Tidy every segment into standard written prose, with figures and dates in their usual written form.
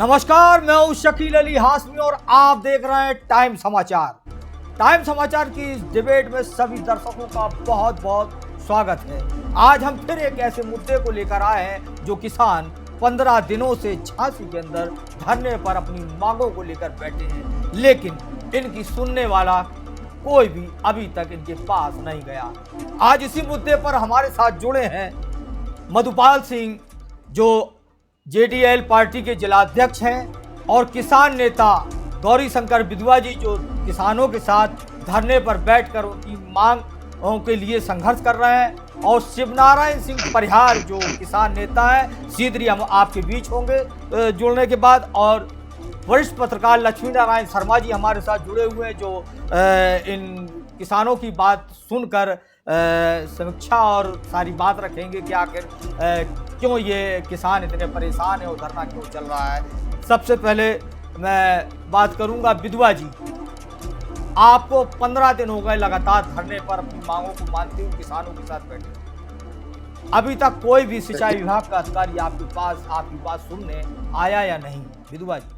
नमस्कार, मैं हूं शकील अली हाशमी और आप देख रहे हैं टाइम समाचार। टाइम समाचार की इस डिबेट में सभी दर्शकों का बहुत बहुत स्वागत है। आज हम फिर एक ऐसे मुद्दे को लेकर आए हैं जो किसान 15 दिनों से झांसी के अंदर धरने पर अपनी मांगों को लेकर बैठे हैं, लेकिन इनकी सुनने वाला कोई भी अभी तक इनके पास नहीं गया। आज इसी मुद्दे पर हमारे साथ जुड़े हैं मधुपाल सिंह, जो जेडीएल पार्टी के जिलाध्यक्ष हैं, और किसान नेता गौरी शंकर बिधवा जी, जो किसानों के साथ धरने पर बैठकर उनकी मांगों के लिए संघर्ष कर रहे हैं, और शिवनारायण सिंह परिहार, जो किसान नेता हैं। सीधे हम आपके बीच होंगे जुड़ने के बाद, और वरिष्ठ पत्रकार लक्ष्मी नारायण शर्मा जी हमारे साथ जुड़े हुए हैं, जो इन किसानों की बात सुनकर समीक्षा और सारी बात रखेंगे कि आखिर क्यों ये किसान इतने परेशान है और धरना क्यों चल रहा है। सबसे पहले मैं बात करूंगा बिधवा जी, आपको 15 दिन हो गए लगातार धरने पर अपनी मांगों को मानते हुए किसानों के साथ बैठे, अभी तक कोई भी सिंचाई विभाग का अधिकारी आपकी बात सुनने आया या नहीं? बिधवा जी।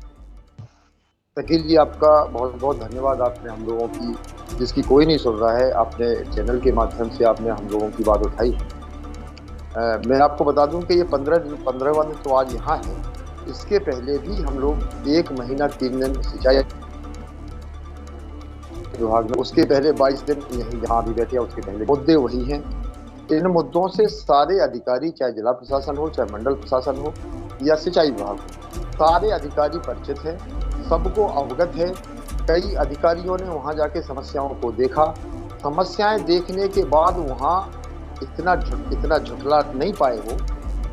शकील जी, आपका बहुत बहुत धन्यवाद। आपने हम लोगों की, जिसकी कोई नहीं सुन रहा है, आपने चैनल के माध्यम से आपने हम लोगों की बात उठाई। मैं आपको बता दूं कि ये 15वां दिन तो आज यहाँ है। इसके पहले भी हम लोग 1 महीना 3 दिन सिंचाई विभाग में, उसके पहले 22 दिन यहाँ भी बैठे, उसके पहले मुद्दे वही हैं। इन मुद्दों से सारे अधिकारी, चाहे जिला प्रशासन हो, चाहे मंडल प्रशासन हो या सिंचाई विभाग हो, सारे अधिकारी परिचित हैं, सबको अवगत है। कई अधिकारियों ने वहां जाके समस्याओं को देखा। समस्याएं देखने के बाद वहां इतना झुठला नहीं पाए वो।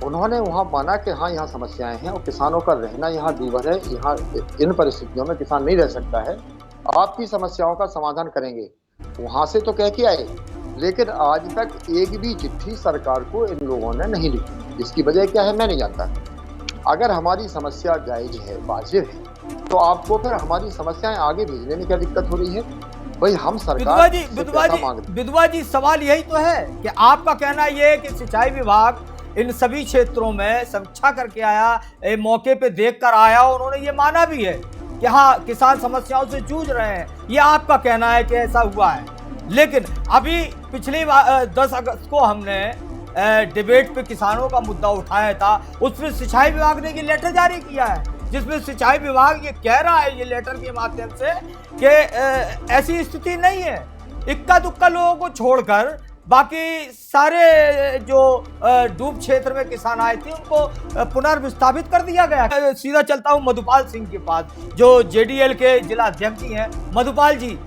उन्होंने वहां माना कि हाँ, यहाँ समस्याएं हैं और किसानों का रहना यहाँ दूभर है, यहाँ इन परिस्थितियों में किसान नहीं रह सकता है, आपकी समस्याओं का समाधान करेंगे। वहां से तो कह के आए, लेकिन आज तक एक भी चिट्ठी सरकार को इन लोगों ने नहीं लिखी। इसकी वजह क्या है मैं नहीं जानता। अगर हमारी समस्या जायज है, वाजिब है, तो आपको फिर हमारी समस्याएं आगे भेजने में क्या दिक्कत हो रही है? भाई हम सरकार बिधवा जी, सवाल यही तो है कि आपका कहना यह है कि सिंचाई विभाग इन सभी क्षेत्रों में समीक्षा करके आया, मौके पे देख कर आया, उन्होंने ये माना भी है कि हाँ, किसान समस्याओं से जूझ रहे हैं। ये आपका कहना है कि ऐसा हुआ है, लेकिन अभी पिछली 10 अगस्त को हमने डिबेट पे किसानों का मुद्दा उठाया था, उसमें सिंचाई विभाग ने ये लेटर जारी किया है, जिसमें सिंचाई विभाग ये कह रहा है, ये लेटर के माध्यम से, कि ऐसी स्थिति नहीं है। इक्का दुक्का लोगों को छोड़कर बाकी सारे जो डूब क्षेत्र में किसान आए थे उनको पुनर्विस्थापित कर दिया गया। सीधा चलता हूं मधुपाल सिंह के पास, जो जेडीएल के जिला अध्यक्ष हैं। मधुपाल जी,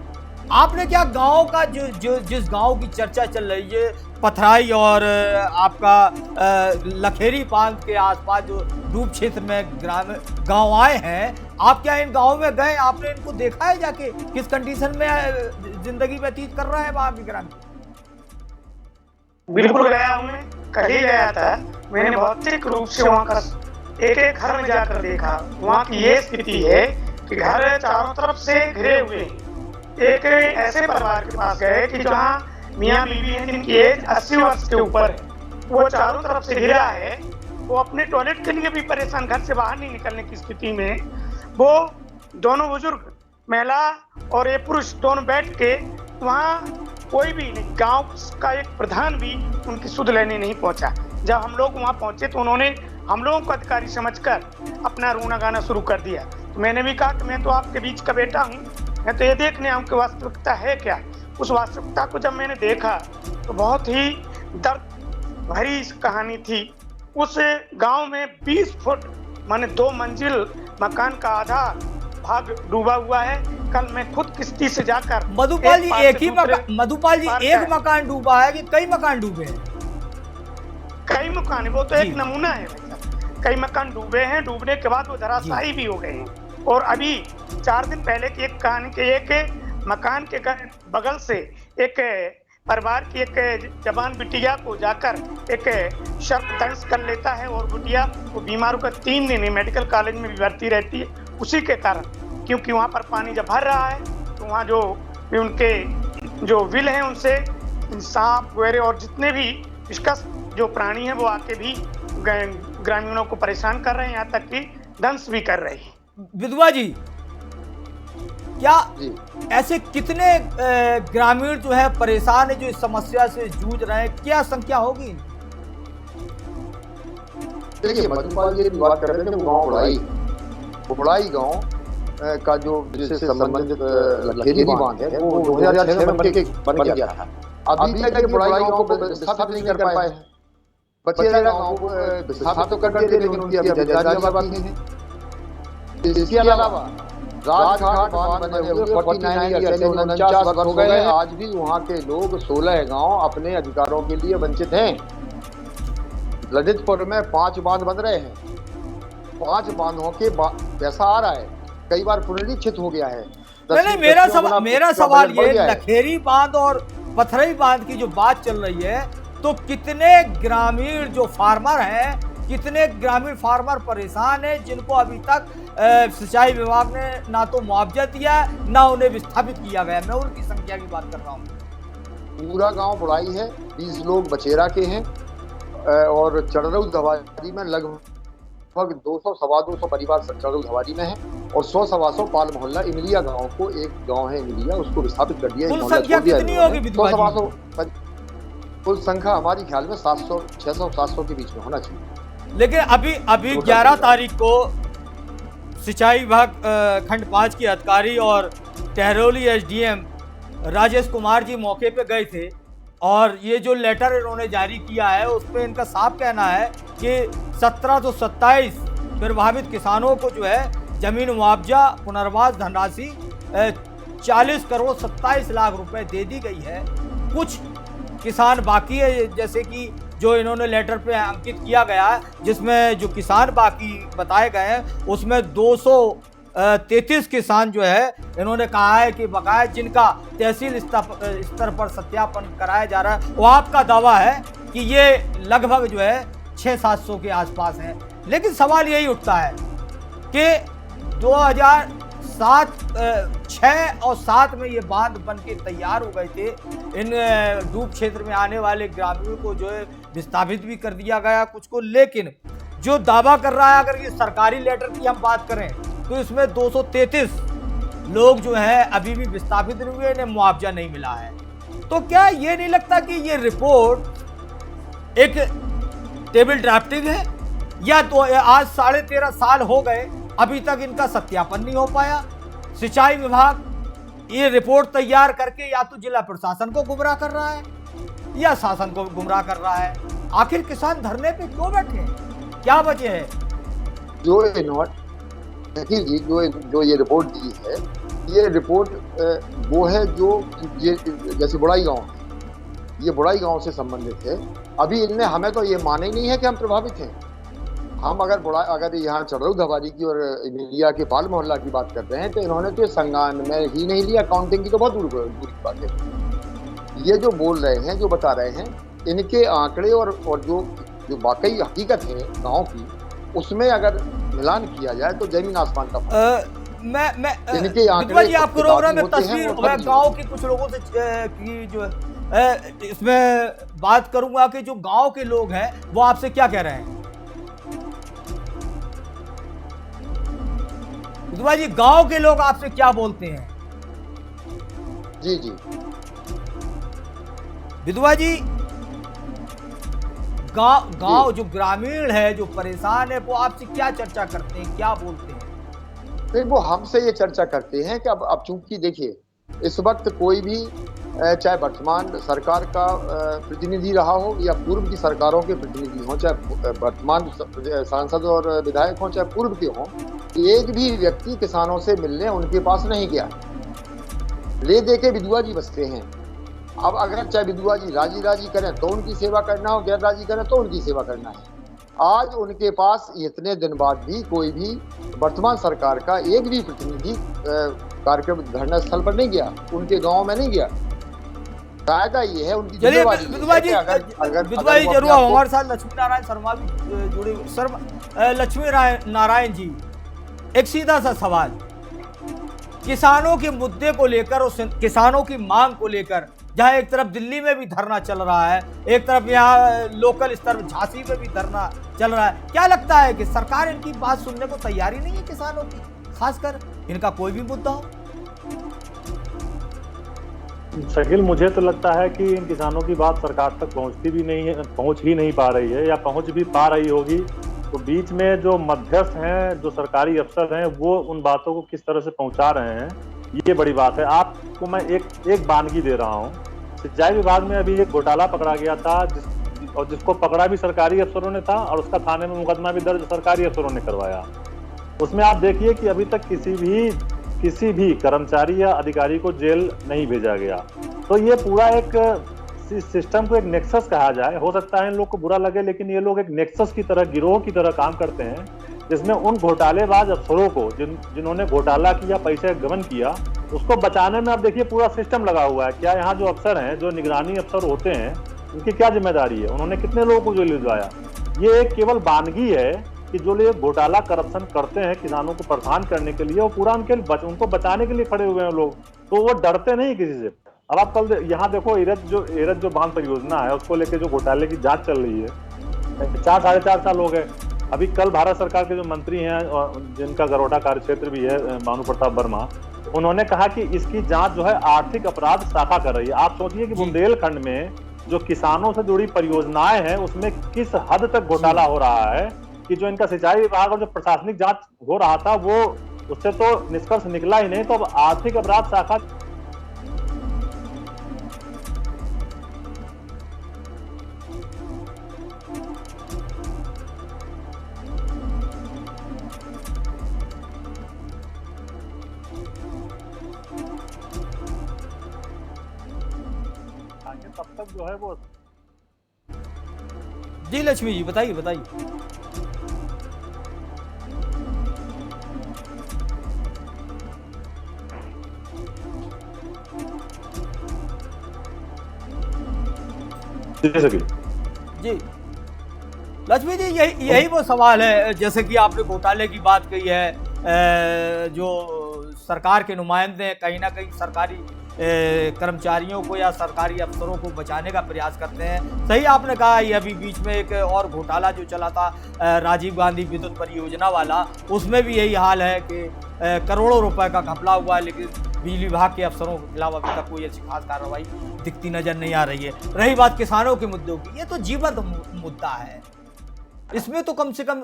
आपने क्या गांव का जिस गांव की चर्चा चल रही है, पथराई और आपका लखेरी बांध के आसपास जो डूब क्षेत्र में गांव आए हैं, आप क्या इन गांवों में गए? आपने इनको देखा है जाके किस कंडीशन में जिंदगी व्यतीत कर रहा है वहां के ग्रामीण? बिल्कुल गया हूं, मैं कल ही गया था। मैंने भौतिक रूप से वहाँ का एक घर में जाकर देखा। वहाँ की ये स्थिति है कि घर चारों तरफ से घिरे हुए हैं। एक ऐसे परिवार के पास गए कि जहाँ मियाँ बीवी हैं जिनकी एज 80 वर्ष के ऊपर है, वो चारों तरफ से घिरा है। वो अपने टॉयलेट के लिए भी परेशान, घर से बाहर नहीं निकलने की स्थिति में। वो दोनों बुजुर्ग, महिला और ये पुरुष, दोनों बैठ के वहाँ कोई भी नहीं, गांव का एक प्रधान भी उनकी सुध लेने नहीं पहुंचा। जब हम लोग वहाँ पहुंचे तो उन्होंने हम लोगों को अधिकारी समझकर अपना रोना गाना शुरू कर दिया। तो मैंने भी कहा कि मैं तो आपके बीच का बेटा हूँ, मैं तो ये देखने आऊँ कि वास्तविकता है क्या। उस वास्तविकता को जब मैंने देखा तो बहुत ही दर्द भरी कहानी थी। उस गांव में 20 फुट माने 2 मंजिल मकान का आधा भाग डूबा हुआ है। कल मैं खुद किश्ती से जाकर मधुपाल जी, एक मकान डूबा है कि कई मकान डूबे हैं? कई मकान, वो तो एक नमूना है। कई मकान डूबे हैं, डूबने के बाद वो धराशायी भी हो गए हैं। और अभी 4 दिन पहले की एक कहानी के, एक मकान के बगल से एक परिवार की एक जवान बिटिया को जाकर एक शर्त दंश कर लेता है, और बिटिया वो बीमार होकर 3 दिन मेडिकल कॉलेज में भी भर्ती रहती है उसी के कारण। क्योंकि वहाँ पर पानी जब भर रहा है तो वहाँ जो उनके जो विल हैं उनसे सांप वगैरह और जितने भी विस्कस जो प्राणी हैं वो आके भी ग्रामीणों को परेशान कर रहे हैं। यहाँ तक कि दंश भी कर रही है। विधवा जी, क्या जी ऐसे कितने ग्रामीण जो है परेशान है, जो इस समस्या से जूझ रहे हैं, क्या संख्या होगी? देखिए, मधुपाल जी बात कर रहे थे वो गाँव बुढ़ाई गाँव का जो जिससे संबंधित लखेरी बांध है वो 2006 में बन गया था। अभी तक ये बुढ़ाई गाँव को विस्थापित नहीं कर पाए हैं। बचेरा गाँव को विस्थापित तो कर दिए, लेकिन उनकी अभी जजारियाँ बाकी हैं। इसके अलावा राजघाट बांध बने हुए 49 ईयर्स 49 वर्ष हो गए, आज भी वहाँ के लोग 16 गाँव अपने अधिकारों के लिए वंचित हैं। ललितपुर में 5 बांध बन रहे हैं, 5 बांधों के पैसा आ रहा है, कई बार पुनरीक्षित हो गया है। नहीं, मेरा सवाल ये, लखेरी बांध और पथरई बांध की जो बात चल रही है, तो कितने ग्रामीण जो फार्मर हैं, कितने ग्रामीण फार्मर परेशान हैं, जिनको अभी तक सिंचाई विभाग ने ना तो मुआवजा दिया ना उन्हें विस्थापित किया गया? मैं उनकी संख्या की बात कर रहा हूँ। पूरा गांव बुढ़ाई है, 20 लोग बचेरा के हैं और चढ़रऊ धवारी में लगभग 200 सवा 200 परिवार चढ़रऊ धवारी में है और 100 सवा 100 पाल मोहल्ला इमलिया गांव को, एक गांव है इमलिया, उसको विस्थापित कर दिया। कुल संख्या कितनी होगी विधवा जी? कुल संख्या हमारी ख्याल में 700 600 700 के बीच में होना चाहिए। लेकिन अभी 11 तारीख को सिंचाई विभाग खंड 5 के अधिकारी और टहरौली एसडीएम राजेश कुमार जी मौके पे गए थे और ये जो लेटर इन्होंने जारी किया है उसमें इनका साफ कहना है कि 1727 प्रभावित किसानों को जो है जमीन मुआवजा पुनर्वास धनराशि 40 करोड़ 27 लाख रुपए दे दी गई है। कुछ किसान बाकी है, जैसे कि जो इन्होंने लेटर पे अंकित किया गया है, जिसमें जो किसान बाकी बताए गए हैं उसमें 233 किसान जो है इन्होंने कहा है कि बकाया जिनका तहसील स्तर पर सत्यापन कराया जा रहा है, वो आपका दावा है कि ये लगभग जो है 600-700 के आसपास है। लेकिन सवाल यही उठता है कि 2007, 6 और 7 में ये बांध बन के तैयार हो गए थे। इन डूब क्षेत्र में आने वाले ग्रामीणों को जो है विस्थापित भी कर दिया गया कुछ को, लेकिन जो दावा कर रहा है, अगर ये सरकारी लेटर की हम बात करें तो इसमें 233 लोग जो है अभी भी विस्थापित नहीं हुए, इन्हें मुआवजा नहीं मिला है। तो क्या ये नहीं लगता कि ये रिपोर्ट एक टेबल ड्राफ्टिंग है, या तो आज 13.5 साल हो गए अभी तक इनका सत्यापन नहीं हो पाया? सिंचाई विभाग ये रिपोर्ट तैयार करके या तो जिला प्रशासन को गुमराह कर रहा है या शासन को गुमराह कर रहा है। आखिर किसान धरने पे क्यों बैठे हैं, क्या वजह है? जो ये रिपोर्ट दी है, ये रिपोर्ट वो है जो ये जैसे बुढ़ाई गांव है, ये बुढ़ाई गांव से संबंधित है। अभी इनने हमें तो ये माना ही नहीं है कि हम प्रभावित हैं। हम अगर यहाँ चढ़रऊ धवारी की और इमलिया के पाल मोहल्ला की बात करते हैं तो इन्होंने तो संज्ञान में ही नहीं लिया। काउंटिंग की तो बहुत दूर की बात है। ये जो बोल रहे हैं, जो बता रहे हैं, इनके आंकड़े और जो वाकई हकीकत है गांव की, उसमें अगर मिलान किया जाए तो जमीन आसमान का इनके आंकड़े जी आपको रोक रहा, मैं तस्वीर गांव के कुछ लोगों से की जो इसमें बात करूंगा कि जो गांव के लोग हैं वो आपसे क्या कह रहे हैं। विधवा जी, गांव के लोग आपसे क्या बोलते हैं? जी जी विधवा जी, गांव जो ग्रामीण है, जो परेशान है, वो आपसे क्या चर्चा करते हैं, क्या बोलते हैं? फिर वो हमसे ये चर्चा करते हैं कि अब चूंकि देखिए इस वक्त कोई भी चाहे वर्तमान सरकार का प्रतिनिधि रहा हो या पूर्व की सरकारों के प्रतिनिधि हो, चाहे वर्तमान सांसद और विधायक हो चाहे पूर्व के हों, एक भी व्यक्ति किसानों से मिलने उनके पास नहीं गया। ले दे के विधवा जी बसते हैं। अब अगर चाहे विधवा जी राजी करें तो उनकी सेवा करना हो, गैर राजी करें तो उनकी सेवा करना है। आज उनके पास इतने दिन बाद भी कोई भी वर्तमान सरकार का एक भी प्रतिनिधि कार्यक्रम धरना स्थल पर नहीं गया, उनके गांव में नहीं गया। कायदा ये है उनकी। चलिए विधवा जी जरूर हमारे साथ लक्ष्मी नारायण शर्मा भी जुड़े। लक्ष्मी नारायण जी, एक सीधा सा सवाल, किसानों के मुद्दे को लेकर और किसानों की मांग को लेकर, जहां एक तरफ दिल्ली में भी धरना चल रहा है, एक तरफ यहाँ लोकल स्तर झांसी में भी धरना चल रहा है। क्या लगता है कि सरकार इनकी बात सुनने को तैयारी नहीं है किसानों की, खासकर इनका कोई भी मुद्दा हो? शकील, मुझे तो लगता है कि इन किसानों की बात सरकार तक पहुंचती भी नहीं है, पहुंच ही नहीं पा रही है, या पहुंच भी पा रही होगी तो बीच में जो मध्यस्थ हैं, जो सरकारी अफसर हैं, वो उन बातों को किस तरह से पहुंचा रहे हैं, ये बड़ी बात है। आपको मैं एक वानगी दे रहा हूँ। सिंचाई विभाग में अभी एक घोटाला पकड़ा गया था, जिसको पकड़ा भी सरकारी अफसरों ने था और उसका थाने में मुकदमा भी दर्ज सरकारी अफसरों ने करवाया। उसमें आप देखिए कि अभी तक किसी भी कर्मचारी या अधिकारी को जेल नहीं भेजा गया। तो ये पूरा एक सिस्टम को एक नेक्सस कहा जाए। हो सकता है इन लोग को बुरा लगे, लेकिन ये लोग एक नेक्सस की तरह, गिरोह की तरह काम करते हैं, जिसमें उन घोटालेबाज अफसरों को जिन्होंने घोटाला किया, पैसे गबन किया, उसको बचाने में आप देखिए पूरा सिस्टम लगा हुआ है। क्या यहाँ जो अफसर हैं, जो निगरानी अफसर होते हैं, उनकी क्या जिम्मेदारी है? उन्होंने कितने लोगों को जेल भिजवाया? ये एक केवल वानगी है कि जो लोग घोटाला करप्शन करते हैं किसानों को परेशान करने के लिए, वो पूरा उनको बचाने के लिए खड़े हुए हैं लोग। तो वो डरते नहीं किसी से। अब आप कल यहाँ देखो, एरज जो बांध परियोजना है, उसको लेकर जो घोटाले की जांच चल रही है, 4-4.5 साल हो गए। अभी कल भारत सरकार के जो मंत्री हैं, जिनका गरोटा कार्यक्षेत्र भी है, भानु प्रताप वर्मा, उन्होंने कहा कि इसकी जांच जो है आर्थिक अपराध शाखा कर रही है। आप सोचिए कि बुंदेलखंड में जो किसानों से जुड़ी परियोजनाएं हैं, उसमें किस हद तक घोटाला हो रहा है कि जो इनका सिंचाई विभाग और जो प्रशासनिक जांच हो रहा था, वो उससे तो निष्कर्ष निकला ही नहीं। तो अब आर्थिक अपराध शाखा तब तक जो है वो। जी लक्ष्मी जी, बताइए। जी लक्ष्मी जी, यही वो सवाल है, जैसे कि आपने घोटाले की बात कही है, जो सरकार के नुमाइंदे कहीं ना कहीं सरकारी कर्मचारियों को या सरकारी अफसरों को बचाने का प्रयास करते हैं। सही आपने कहा। ये अभी बीच में एक और घोटाला जो चला था, राजीव गांधी विद्युत परियोजना वाला, उसमें भी यही हाल है कि करोड़ों रुपए का घपला हुआ है, लेकिन बिजली विभाग के अफसरों के खिलाफ अभी तक कोई ऐसी खास कार्रवाई दिखती नजर नहीं आ रही है। रही बात किसानों के मुद्दों की, ये तो जीवंत मुद्दा है। इसमें तो कम से कम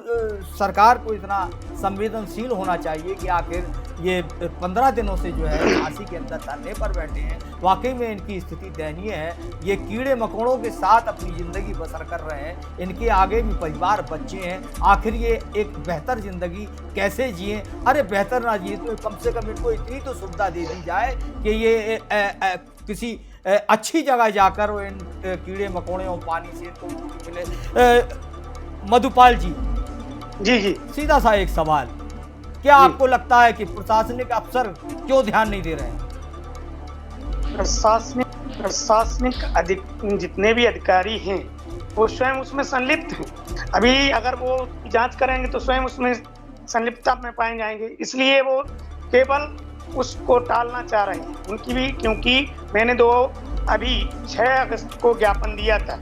सरकार को इतना संवेदनशील होना चाहिए कि आखिर ये 15 दिनों से जो है झांसी के अंदर धरने पर बैठे हैं, वाकई में इनकी स्थिति दयनीय है। ये कीड़े मकोड़ों के साथ अपनी ज़िंदगी बसर कर रहे हैं, इनके आगे भी परिवार, बच्चे हैं। आखिर ये एक बेहतर ज़िंदगी कैसे जिए? अरे बेहतर ना जिए तो कम से कम इनको इतनी तो सुविधा दे दी जाए कि ये किसी अच्छी जगह जाकर इन कीड़े मकोड़ों पानी से इनको मुक्ति मिले। मधुपाल जी, जी सीधा सा एक सवाल, क्या आपको लगता है कि प्रशासनिक अफसर क्यों ध्यान नहीं दे रहे हैं? प्रशासनिक जितने भी अधिकारी हैं, वो स्वयं उसमें संलिप्त हैं। अभी अगर वो जांच करेंगे तो स्वयं उसमें संलिप्तता में पाए जाएंगे, इसलिए वो केवल उसको टालना चाह रहे हैं उनकी भी। क्योंकि मैंने अभी 6 अगस्त को ज्ञापन दिया था।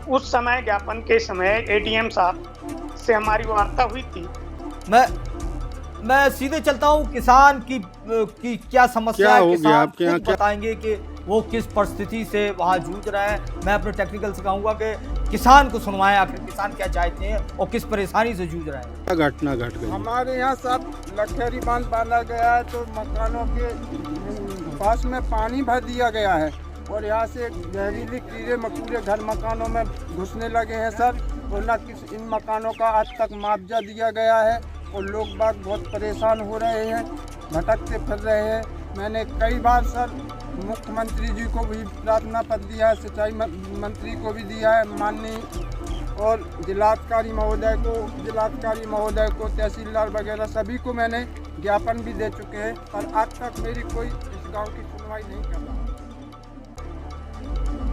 उस समय ज्ञापन के समय एडीएम साहब से हमारी वार्ता हुई थी। मैं सीधे चलता हूँ, किसान की क्या समस्या है, किसान खुद बताएंगे कि वो किस परिस्थिति से वहाँ जूझ रहा है। मैं अपने टेक्निकल से कहूँगा कि किसान को सुनवाएं, आखिर किसान क्या चाहते हैं और किस परेशानी से जूझ रहा है। क्या घटना घट गई? हमारे यहाँ सब लखेरी बांध बांधा गया है, तो मकानों के पास में पानी भर दिया गया है और यहाँ से जहरीली कीड़े मकोड़े घर मकानों में घुसने लगे हैं सर। और न किस इन मकानों का आज तक मुआवजा दिया गया है और लोग बाग बहुत परेशान हो रहे हैं, भटकते फिर रहे हैं। मैंने कई बार सर मुख्यमंत्री जी को भी प्रार्थना पत्र दिया है, सिंचाई मंत्री को भी दिया है माननीय, और जिलाधिकारी महोदय को, तहसीलदार वगैरह सभी को मैंने ज्ञापन भी दे चुके हैं, पर आज तक मेरी कोई इस गाँव की सुनवाई नहीं कर रहा।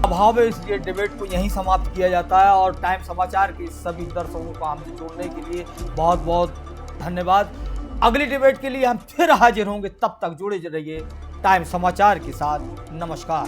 अभाव है, इसलिए डिबेट को यहीं समाप्त किया जाता है। और टाइम समाचार के सभी दर्शकों को हमसे जोड़ने के लिए बहुत बहुत धन्यवाद। अगली डिबेट के लिए हम फिर हाजिर होंगे, तब तक जुड़े रहिए टाइम समाचार के साथ। नमस्कार।